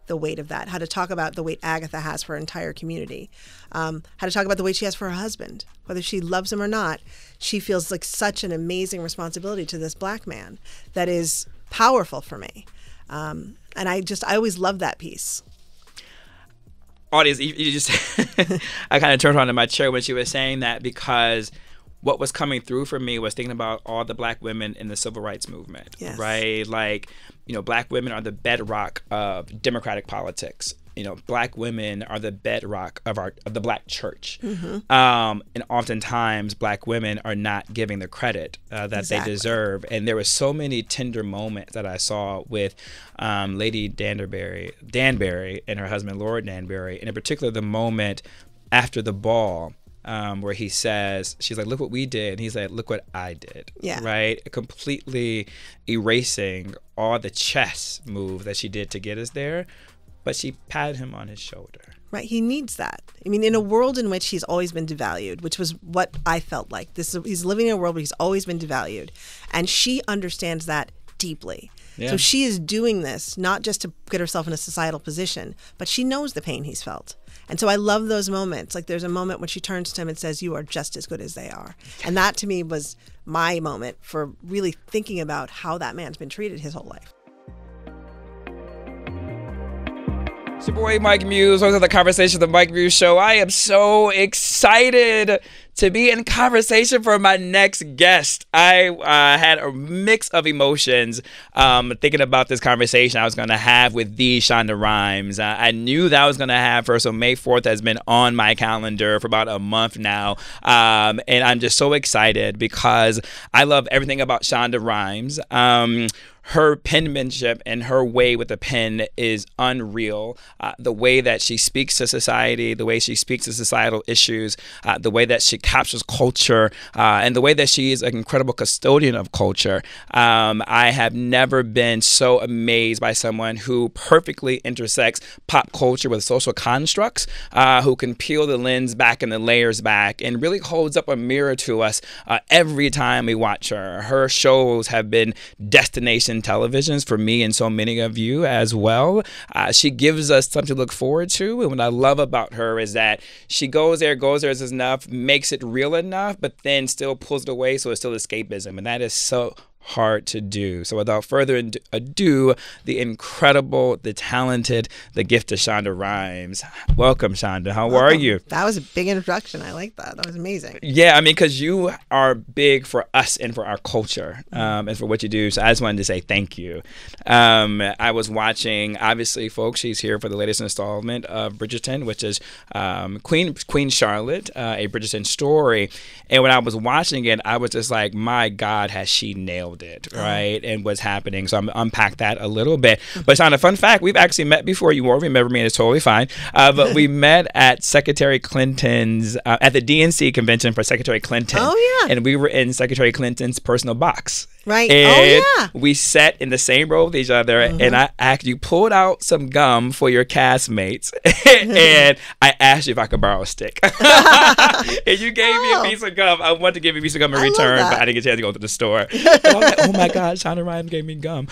the weight of that, how to talk about the weight Agatha has for her entire community, how to talk about the weight she has for her husband. Whether she loves him or not, she feels like such an amazing responsibility to this Black man that is powerful for me. And I always love that piece. Audience, you just, I kind of turned on in my chair when she was saying that, because what was coming through for me was thinking about all the Black women in the civil rights movement, yes. right? Like, Black women are the bedrock of democratic politics. Black women are the bedrock of the Black church. Mm-hmm. And oftentimes Black women are not giving the credit that exactly. they deserve. And there were so many tender moments that I saw with Lady Danbury and her husband, Lord Danbury, and in particular the moment after the ball where he says, she's like, look what we did. And he's like, look what I did. Yeah. Right? Completely erasing all the chess moves that she did to get us there. But she patted him on his shoulder. Right. He needs that. I mean, in a world in which he's always been devalued, which was what I felt like. He's living in a world where he's always been devalued. And she understands that deeply. Yeah. So she is doing this not just to get herself in a societal position, but she knows the pain he's felt. And so I love those moments. Like there's a moment when she turns to him and says, you are just as good as they are. And that to me was my moment for really thinking about how that man's been treated his whole life. It's your boy Mike Muse. Welcome to the Conversation of the Mike Muse Show. I am so excited to be in conversation for my next guest. I had a mix of emotions thinking about this conversation I was going to have with the Shonda Rhimes. I knew that I was going to have her, so May 4th has been on my calendar for about a month now. And I'm just so excited because I love everything about Shonda Rhimes. Her penmanship and her way with the pen is unreal. The way that she speaks to society, the way she speaks to societal issues, the way that she captures culture, and the way that she is an incredible custodian of culture. I have never been so amazed by someone who perfectly intersects pop culture with social constructs, who can peel the lens back and the layers back and really holds up a mirror to us every time we watch her. Her shows have been destination televisions for me and so many of you as well. She gives us something to look forward to. And what I love about her is that she goes there is enough, makes it real enough, but then still pulls it away so it's still escapism. And that is so hard to do. So without further ado, the incredible, the talented, the gifted Shonda Rhimes. Welcome, Shonda. How are you? That was a big introduction. I like that. That was amazing. Yeah, I mean, because you are big for us and for our culture and for what you do. So I just wanted to say thank you. I was watching, obviously, folks, she's here for the latest installment of Bridgerton, which is Queen Charlotte, a Bridgerton story. And when I was watching it, I was just like, my God, has she nailed it, right? And what's happening. So I'm going to unpack that a little bit. But Shonda, fun fact, we've actually met before. You won't remember me, and it's totally fine. But we met at Secretary Clinton's, at the DNC convention for Secretary Clinton. Oh, yeah. And we were in Secretary Clinton's personal box. Right. And oh, yeah. we sat in the same row with each other, and I actually pulled out some gum for your castmates, and I asked you if I could borrow a stick. And you gave me a piece of gum. I wanted to give you a piece of gum in return, but I didn't get a chance to go to the store. And I was like, oh my God, Shonda Rhimes gave me gum.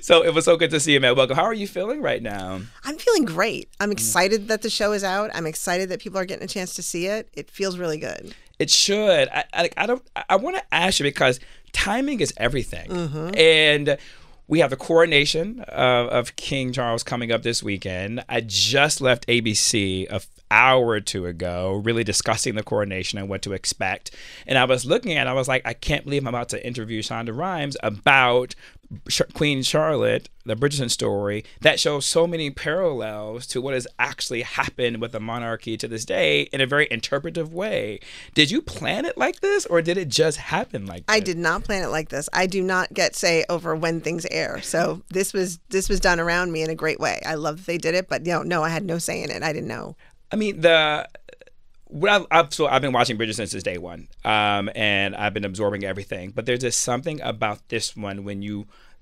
So it was so good to see you, man. Welcome. How are you feeling right now? I'm feeling great. I'm excited that the show is out. I'm excited that people are getting a chance to see it. It feels really good. It should. I want to ask you because timing is everything. And we have the coronation of King Charles coming up this weekend. I just left ABC an hour or two ago, really discussing the coronation and what to expect. And I was looking at it, I was like, I can't believe I'm about to interview Shonda Rhimes about Queen Charlotte, the Bridgerton story, that shows so many parallels to what has actually happened with the monarchy to this day in a very interpretive way. Did you plan it like this, or did it just happen like this? I did not plan it like this. I do not get say over when things air. So this was done around me in a great way. I love that they did it, but no, I had no say in it. I didn't know. I mean, I've been watching Bridgerton since day one, and I've been absorbing everything. But there's just something about this one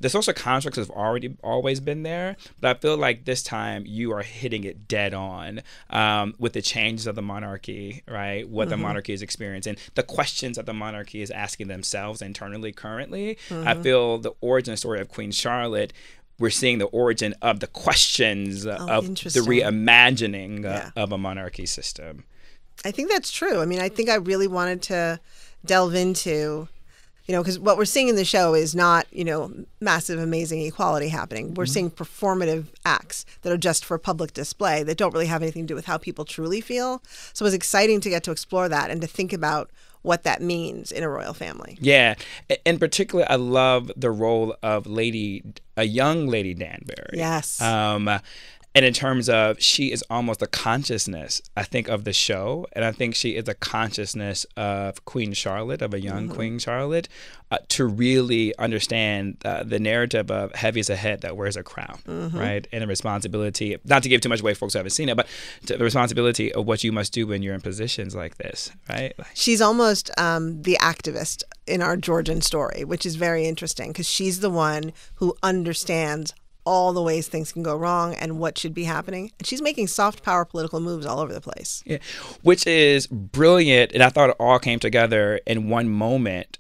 the social constructs have always been there, but I feel like this time you are hitting it dead on with the changes of the monarchy, right? What the monarchy is experiencing, the questions that the monarchy is asking themselves internally currently. I feel the origin story of Queen Charlotte we're seeing the origin of the questions of the reimagining of a monarchy system. I think that's true. I mean, I think I really wanted to delve into, because what we're seeing in the show is not, massive, amazing equality happening. We're seeing performative acts that are just for public display that don't really have anything to do with how people truly feel. So it was exciting to get to explore that and to think about what that means in a royal family. Yeah. In particular, I love the role of a young Lady Danbury. Yes. And in terms of, she is almost a consciousness, I think, of the show. And I think she is a consciousness of Queen Charlotte, of a young Queen Charlotte, to really understand the narrative of heavy is a head that wears a crown, right? And the responsibility, not to give too much away, folks who haven't seen it, but the responsibility of what you must do when you're in positions like this, right? She's almost the activist in our Georgian story, which is very interesting because she's the one who understands all the ways things can go wrong and what should be happening. And she's making soft power political moves all over the place. Yeah, which is brilliant. And I thought it all came together in one moment.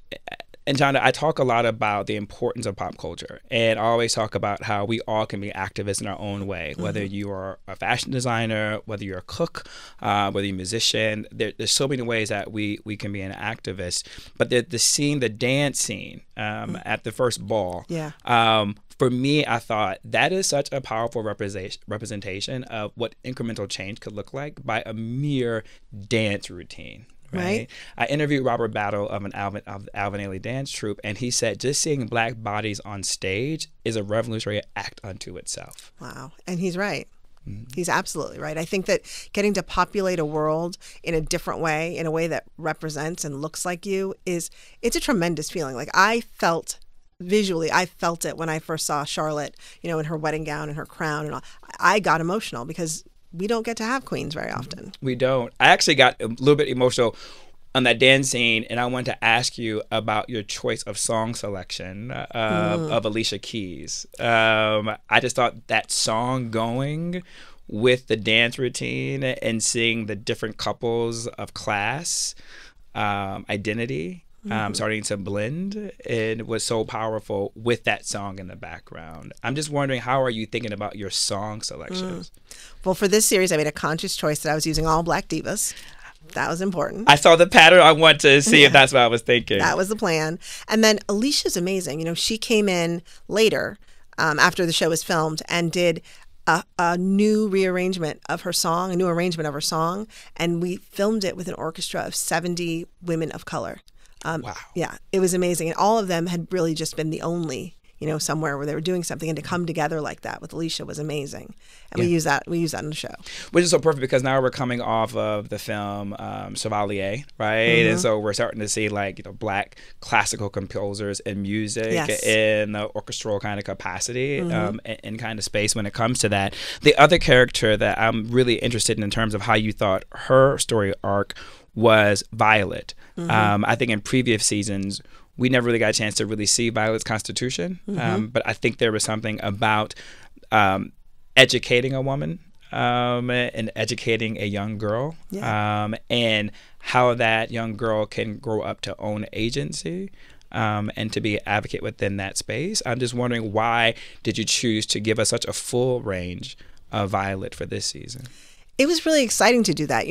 And Shonda, I talk a lot about the importance of pop culture, and I always talk about how we all can be activists in our own way, whether you are a fashion designer, whether you're a cook, whether you're a musician. There's so many ways that we can be an activist. But the dance scene at the first ball, for me, I thought that is such a powerful representation of what incremental change could look like by a mere dance routine. Right. I interviewed Robert Battle of Alvin Ailey dance troupe, and he said just seeing Black bodies on stage is a revolutionary act unto itself. Wow. And he's right. He's absolutely right. I think that getting to populate a world in a different way, in a way that represents and looks like you, it's a tremendous feeling. Like I felt it when I first saw Charlotte, in her wedding gown and her crown and all. I got emotional because we don't get to have queens very often. We don't. I actually got a little bit emotional on that dance scene, and I want to ask you about your choice of song selection of Alicia Keys. I just thought that song going with the dance routine and seeing the different couples of class, identity, starting to blend, and it was so powerful with that song in the background. I'm just wondering, how are you thinking about your song selections? Well, for this series, I made a conscious choice that I was using all Black divas. That was important. I saw the pattern. I want to see if that's what I was thinking. That was the plan. And then Alicia's amazing. She came in later after the show was filmed and did a new arrangement of her song, and we filmed it with an orchestra of 70 women of color. Wow. Yeah, it was amazing. And all of them had really just been the only, somewhere where they were doing something, and to come together like that with Alicia was amazing. And we use that in the show. Which is so perfect because now we're coming off of the film Chevalier, right? And so we're starting to see Black classical composers and music in the orchestral kind of capacity and kind of space when it comes to that. The other character that I'm really interested in terms of how you thought her story arc was Violet. I think in previous seasons, we never really got a chance to really see Violet's constitution. But I think there was something about educating a woman and educating a young girl and how that young girl can grow up to own agency and to be an advocate within that space. I'm just wondering, why did you choose to give us such a full range of Violet for this season? It was really exciting to do that.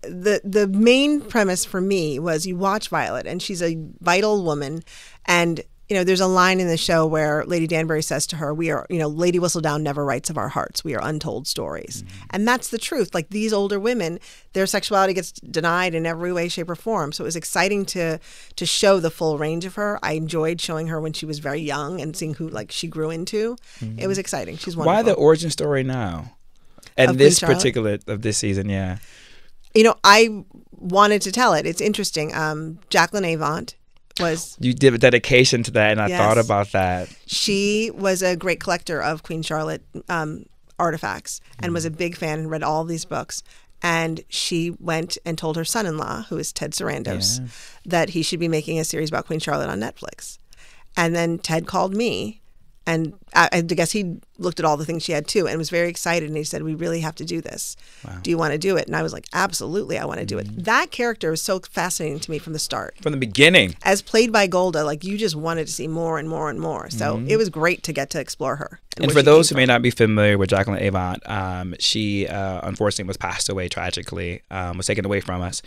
The main premise for me was you watch Violet and she's a vital woman, and there's a line in the show where Lady Danbury says to her, we are, Lady Whistledown never writes of our hearts. We are untold stories. And that's the truth. Like, these older women, their sexuality gets denied in every way, shape, or form. So it was exciting to show the full range of her. I enjoyed showing her when she was very young and seeing who she grew into. It was exciting. She's wonderful. Why the origin story now? And this particular of this season, I wanted to tell it. It's interesting. Jacqueline Avant was... You did a dedication to that, and I thought about that. She was a great collector of Queen Charlotte artifacts and was a big fan and read all these books. And she went and told her son-in-law, who is Ted Sarandos, that he should be making a series about Queen Charlotte on Netflix. And then Ted called me and I guess he looked at all the things she had too and was very excited. And he said, "We really have to do this. Wow. Do you want to do it?" And I was like, "Absolutely, I want to do it." That character was so fascinating to me from the start. From the beginning. As played by Golda, like you just wanted to see more and more and more. So it was great to get to explore her. And for those who may not be familiar with Jacqueline Avant, she unfortunately was passed away tragically, was taken away from us.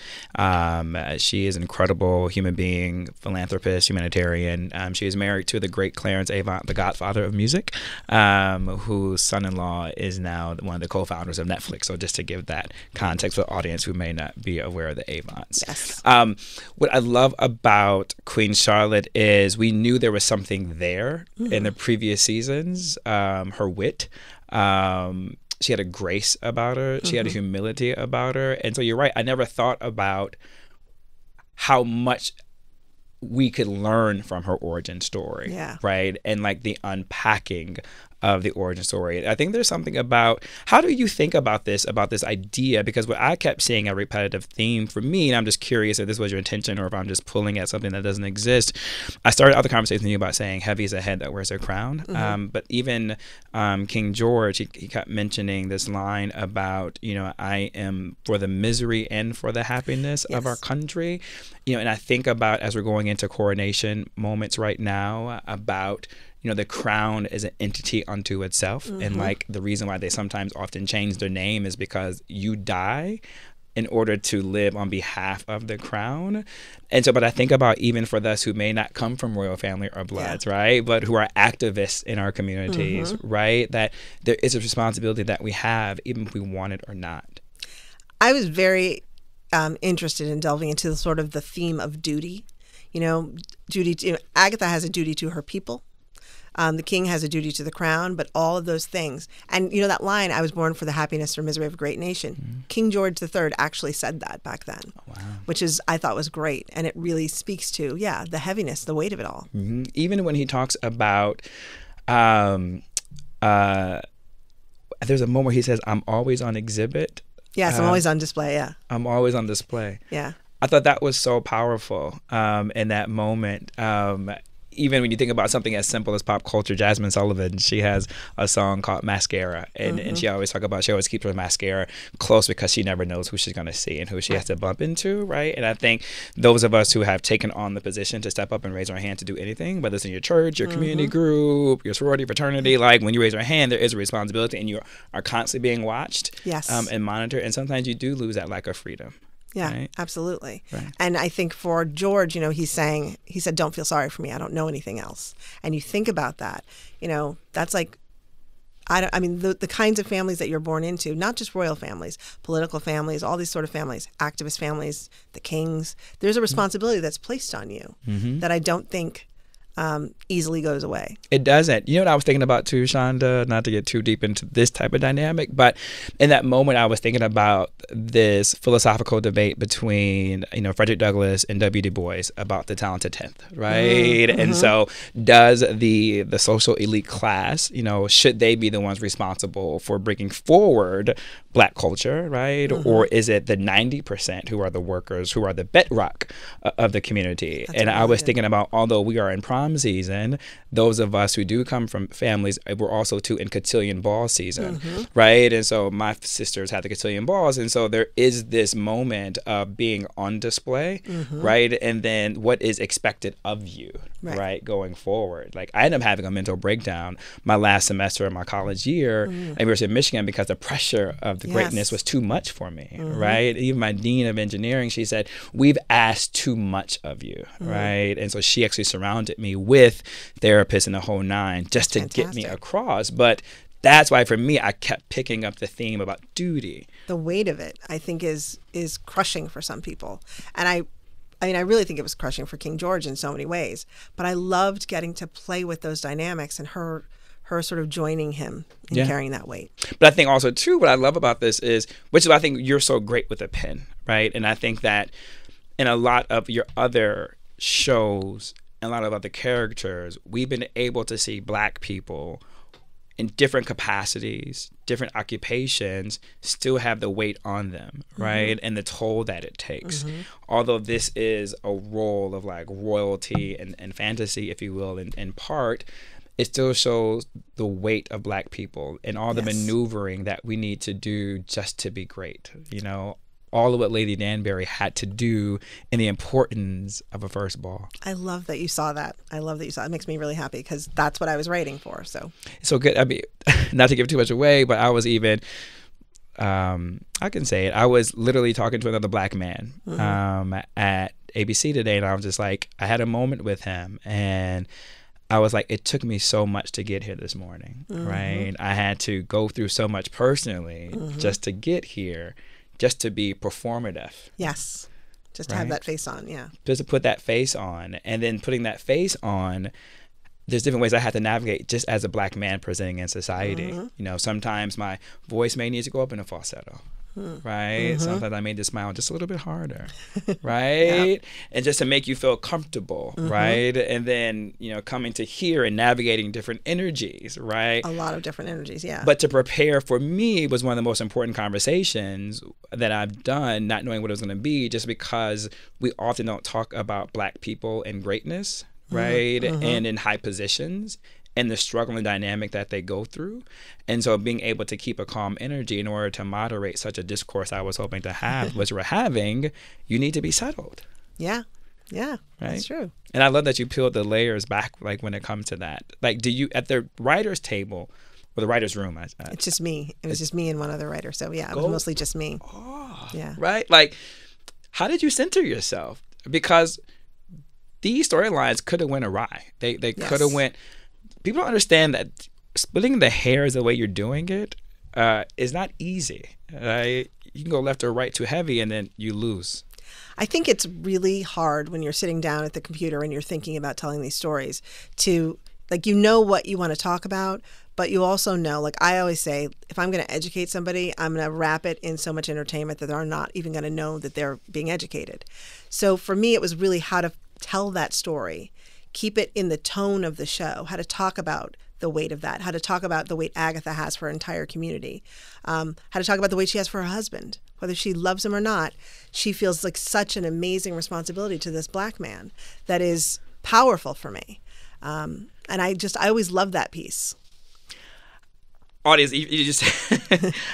She is an incredible human being, philanthropist, humanitarian. She is married to the great Clarence Avant, the godfather of music, whose son-in-law is now one of the co-founders of Netflix. So just to give that context for the audience who may not be aware of the Avants. Yes. What I love about Queen Charlotte is we knew there was something there in the previous seasons. Her wit. She had a grace about her. She had a humility about her. And so you're right. I never thought about how much we could learn from her origin story. Yeah. Right. And like the unpacking of the origin story. I think there's something about, how do you think about this idea? Because what I kept seeing a repetitive theme for me, and I'm just curious if this was your intention or if I'm just pulling at something that doesn't exist. I started out the conversation with you about saying heavy is a head that wears a crown. But even King George, he kept mentioning this line about, I am for the misery and for the happiness of our country. And I think about, as we're going into coronation moments right now, about the crown is an entity unto itself. And like the reason why they sometimes often change their name is because you die in order to live on behalf of the crown. And so, but I think about even for us who may not come from royal family or bloods, right? But who are activists in our communities, right? That there is a responsibility that we have, even if we want it or not. I was very interested in delving into the sort of the theme of duty. Agatha has a duty to her people. The king has a duty to the crown, but all of those things. And, that line, I was born for the happiness or misery of a great nation. King George III actually said that back then, which I thought was great. And it really speaks to, the heaviness, the weight of it all. Even when he talks about, there's a moment where he says, "I'm always on exhibit." Yes, I'm always on display, yeah. I'm always on display. Yeah. I thought that was so powerful in that moment. Even when you think about something as simple as pop culture, Jasmine Sullivan, she has a song called Mascara. And she always keeps her mascara close because she never knows who she's going to see and who she has to bump into, right? And I think those of us who have taken on the position to step up and raise our hand to do anything, whether it's in your church, your community group, your sorority, fraternity, like when you raise your hand, there is a responsibility and you are constantly being watched and monitored. And sometimes you do lose that lack of freedom. Yeah, right? Absolutely. Right. And I think for George, he said, "Don't feel sorry for me. I don't know anything else." And you think about that, that's like, the kinds of families that you're born into, not just royal families, political families, all these sort of families, activist families, the kings, there's a responsibility that's placed on you that I don't think easily goes away. It doesn't. You know what I was thinking about too, Shonda, not to get too deep into this type of dynamic, but in that moment I was thinking about this philosophical debate between, Frederick Douglass and W. Du Bois about the talented 10th, right? And so does the social elite class, should they be the ones responsible for bringing forward Black culture, right? Or is it the 90% who are the workers, who are the bedrock of the community? That's I was thinking about, although we are in prom season, those of us who do come from families, we're also too in cotillion ball season, right? And so my sisters had the cotillion balls, and so there is this moment of being on display, right? And then what is expected of you, right, going forward. Like I ended up having a mental breakdown my last semester of my college year at University of Michigan because the pressure of the greatness was too much for me, right? Even my dean of engineering, she said, "We've asked too much of you," right? And so she actually surrounded me with therapists and the whole nine just to get me across. But that's why for me, I kept picking up the theme about duty. The weight of it, I think, is crushing for some people. And I really think it was crushing for King George in so many ways. But I loved getting to play with those dynamics and her sort of joining him in carrying that weight. But I think also, too, what I love about this is, which is why I think you're so great with a pen, right? And I think that in a lot of your other shows, and a lot of other characters, we've been able to see Black people in different capacities, different occupations, still have the weight on them, right? And the toll that it takes. Although this is a role of like royalty and fantasy, if you will, in part, it still shows the weight of Black people and all the maneuvering that we need to do just to be great. You know, all of what Lady Danbury had to do and the importance of a first ball. I love that you saw that. I love that you saw it. It makes me really happy because that's what I was writing for. So good. I mean, not to give too much away, but I was even, I can say it, I was literally talking to another Black man at ABC today, and I was just like, I had a moment with him, and I was like, it took me so much to get here this morning, right? I had to go through so much personally just to get here, just to be performative. Yes. Just to have that face on, yeah. Just to put that face on. And then putting that face on, there's different ways I had to navigate just as a Black man presenting in society. You know, sometimes my voice may need to go up in a falsetto. Right? Sometimes I made to smile just a little bit harder, right? And just to make you feel comfortable, right? And then, you know, coming to here and navigating different energies, right? A lot of different energies, yeah. But to prepare for me was one of the most important conversations that I've done, not knowing what it was going to be, just because we often don't talk about Black people and greatness, right? And in high positions, and the struggle and dynamic that they go through. And so being able to keep a calm energy in order to moderate such a discourse I was hoping to have, which we're having, you need to be settled. Yeah. Yeah. Right? That's true. And I love that you peeled the layers back, like when it comes to that. Like, do you, at the writer's table, or the writer's room? It's just me. It was just me and one other writer. So yeah, it was mostly just me. Oh, yeah. Right? Like, how did you center yourself? Because these storylines could have went awry. They could have went... People don't understand that splitting the hairs the way you're doing it is not easy. You can go left or right too heavy and then you lose. I think it's really hard when you're sitting down at the computer and you're thinking about telling these stories to, like, you know what you want to talk about, but you also know, like I always say, if I'm going to educate somebody, I'm going to wrap it in so much entertainment that they're not even going to know that they're being educated. So for me, it was really how to tell that story. Keep it in the tone of the show, how to talk about the weight of that, how to talk about the weight Agatha has for her entire community, how to talk about the weight she has for her husband. Whether she loves him or not, she feels like such an amazing responsibility to this Black man that is powerful for me. And I always love that piece. Audience, you just,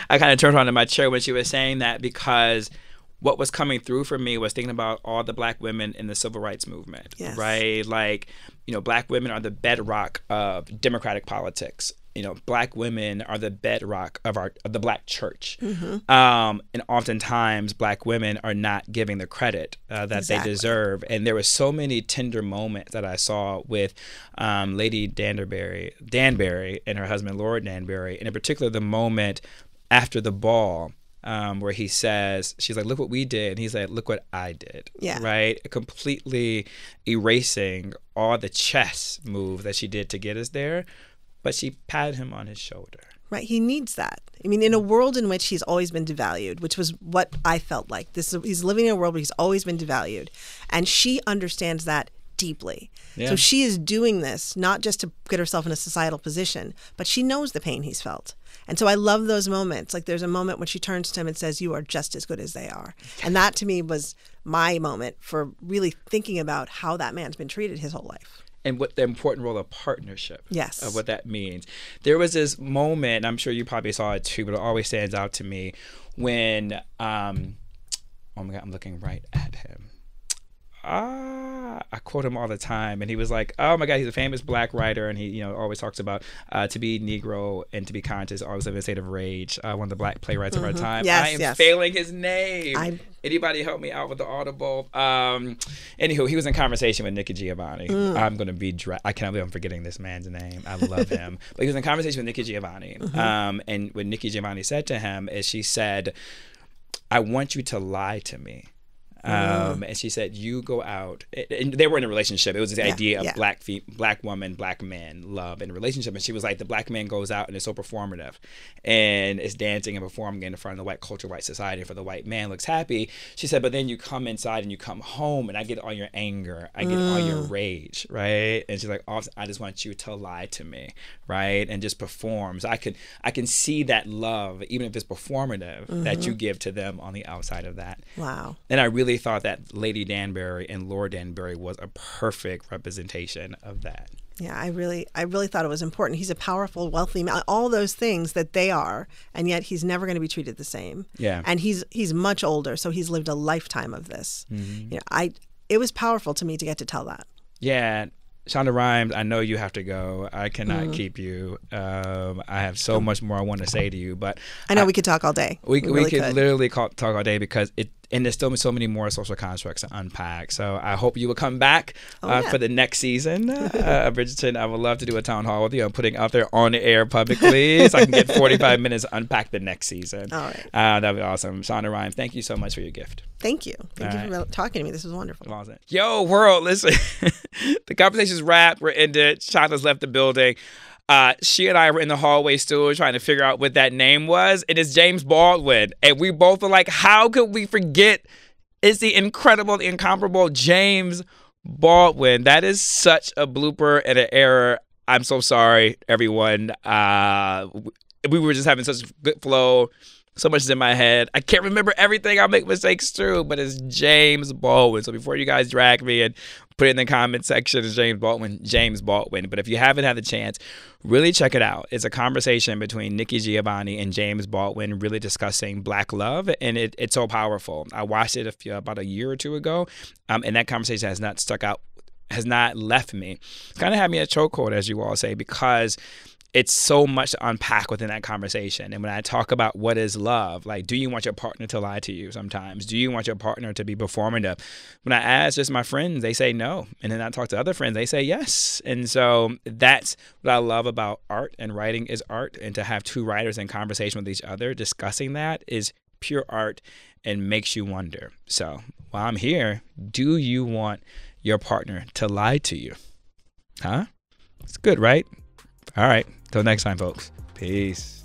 I kind of turned around in my chair when she was saying that, because what was coming through for me was thinking about all the Black women in the civil rights movement, right? Like, you know, Black women are the bedrock of democratic politics. You know, Black women are the bedrock of the Black church. And oftentimes Black women are not giving the credit that they deserve. And there were so many tender moments that I saw with Lady Danbury and her husband, Lord Danbury, and in particular the moment after the ball, where he says, she's like, look what we did. And he's like, look what I did. Yeah. Right? Completely erasing all the chess moves that she did to get us there. But she patted him on his shoulder. Right. He needs that. I mean, in a world in which he's always been devalued, which was what I felt like. He's living in a world where he's always been devalued. And she understands that deeply. Yeah. So she is doing this not just to get herself in a societal position, but she knows the pain he's felt. And so I love those moments. Like there's a moment when she turns to him and says, you are just as good as they are. And that to me was my moment for really thinking about how that man's been treated his whole life. And what the important role of partnership, yes, of what that means. There was this moment, I'm sure you probably saw it too, but it always stands out to me when, oh my God, I'm looking right at him. I quote him all the time, and he was like, oh my God, he's a famous Black writer, and he always talks about to be Negro and to be conscious, always live in a state of rage. One of the Black playwrights of our time. Yes, I am failing his name. Anybody help me out with the Audible? Anywho, he was in conversation with Nikki Giovanni. I'm going to be I can't believe I'm forgetting this man's name. I love him. But he was in conversation with Nikki Giovanni. And what Nikki Giovanni said to him is she said, I want you to lie to me. And she said, you go out, and they were in a relationship. It was this idea of Black woman, Black man, love in a relationship. And she was like, the Black man goes out and is so performative and is dancing and performing in front of the white culture, white society. For the white man looks happy. She said, but then you come inside and you come home and I get all your anger. I get all your rage, right? And she's like, I just want you to lie to me, right? And just perform. So I can see that love, even if it's performative, that you give to them on the outside of that. Wow. And I really really thought that Lady Danbury and Lord Danbury was a perfect representation of that. Yeah, I really thought it was important. He's a powerful, wealthy man, all those things that they are, and yet he's never going to be treated the same. Yeah. And he's much older, so he's lived a lifetime of this. You know, it was powerful to me to get to tell that. Yeah. Shonda Rhimes, I know you have to go. I cannot keep you. I have so much more I want to say to you, but I know we could talk all day. We could literally talk all day because and there's still so many more social constructs to unpack. So I hope you will come back for the next season of Bridgerton. I would love to do a town hall with you. I'm putting out there on the air publicly so I can get 45 minutes to unpack the next season. All right. That'd be awesome. Shonda Rhimes, thank you so much for your gift. Thank you. Thank you for talking to me. This was wonderful. Awesome. Yo, world, listen. The conversation's wrapped. We're ended. Shonda's left the building. She and I were in the hallway still trying to figure out what that name was. It is James Baldwin. And we both were like, how could we forget? It's the incredible, the incomparable James Baldwin. That is such a blooper and an error. I'm so sorry, everyone. We were just having such good flow. So much is in my head. I can't remember everything. I'll make mistakes too, but it's James Baldwin. So before you guys drag me and put it in the comment section, it's James Baldwin. But if you haven't had the chance, really check it out. It's a conversation between Nikki Giovanni and James Baldwin, really discussing Black love, and it's so powerful. I watched it about a year or two ago, and that conversation has not left me. It's kind of had me at chokehold, as you all say, because it's so much to unpack within that conversation. And when I talk about what is love, like, do you want your partner to lie to you sometimes? Do you want your partner to be performative? When I ask just my friends, they say no. And then I talk to other friends, they say yes. And so that's what I love about art, and writing is art. And to have two writers in conversation with each other discussing that is pure art and makes you wonder. So while I'm here, do you want your partner to lie to you? Huh? It's good, right? All right. Till next time, folks. Peace.